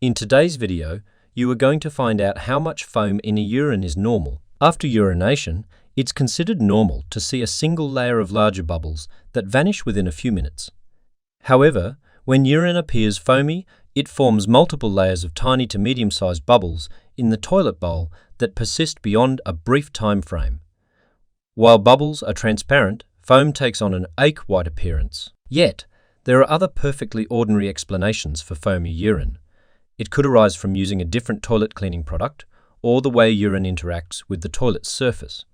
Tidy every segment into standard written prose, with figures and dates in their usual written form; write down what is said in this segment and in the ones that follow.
In today's video, you are going to find out how much foam in a urine is normal. After urination, it's considered normal to see a single layer of larger bubbles that vanish within a few minutes. However, when urine appears foamy, it forms multiple layers of tiny to medium-sized bubbles in the toilet bowl that persist beyond a brief time frame. While bubbles are transparent, foam takes on an aqueous-white appearance. Yet, there are other perfectly ordinary explanations for foamy urine. It could arise from using a different toilet cleaning product or the way urine interacts with the toilet's surface.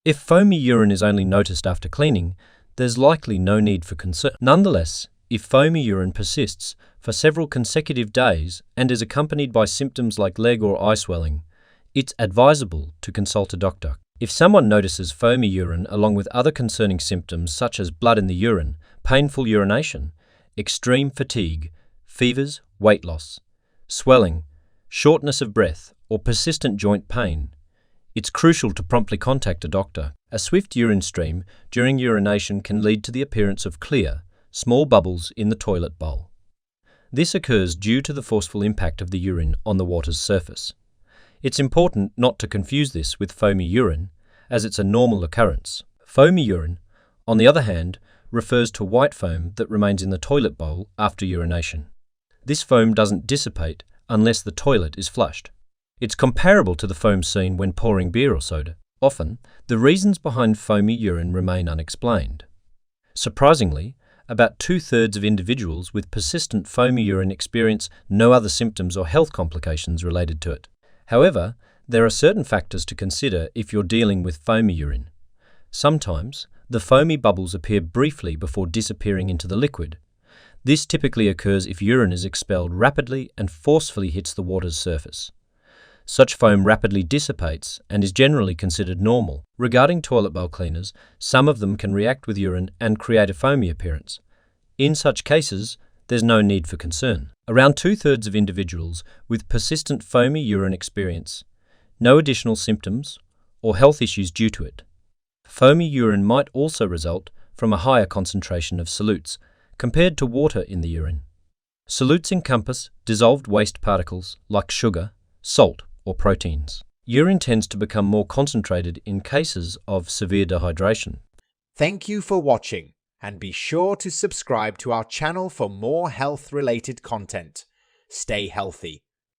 If foamy urine is only noticed after cleaning, there's likely no need for concern. Nonetheless, if foamy urine persists for several consecutive days and is accompanied by symptoms like leg or eye swelling, it's advisable to consult a doctor. If someone notices foamy urine along with other concerning symptoms such as blood in the urine, painful urination, extreme fatigue, fevers, weight loss, swelling, shortness of breath, or persistent joint pain, it's crucial to promptly contact a doctor. A swift urine stream during urination can lead to the appearance of clear, small bubbles in the toilet bowl. This occurs due to the forceful impact of the urine on the water's surface. It's important not to confuse this with foamy urine, as it's a normal occurrence. Foamy urine, on the other hand, refers to white foam that remains in the toilet bowl after urination. This foam doesn't dissipate unless the toilet is flushed. It's comparable to the foam seen when pouring beer or soda. Often, the reasons behind foamy urine remain unexplained. Surprisingly, about 2/3 of individuals with persistent foamy urine experience no other symptoms or health complications related to it. However, there are certain factors to consider if you're dealing with foamy urine. Sometimes, the foamy bubbles appear briefly before disappearing into the liquid. This typically occurs if urine is expelled rapidly and forcefully hits the water's surface. Such foam rapidly dissipates and is generally considered normal. Regarding toilet bowl cleaners, some of them can react with urine and create a foamy appearance. In such cases, there's no need for concern. Around 2/3 of individuals with persistent foamy urine experience no additional symptoms or health issues due to it. Foamy urine might also result from a higher concentration of solutes compared to water in the urine. Solutes encompass dissolved waste particles like sugar, salt, or proteins. Urine tends to become more concentrated in cases of severe dehydration. Thank you for watching, and be sure to subscribe to our channel for more health-related content. Stay healthy.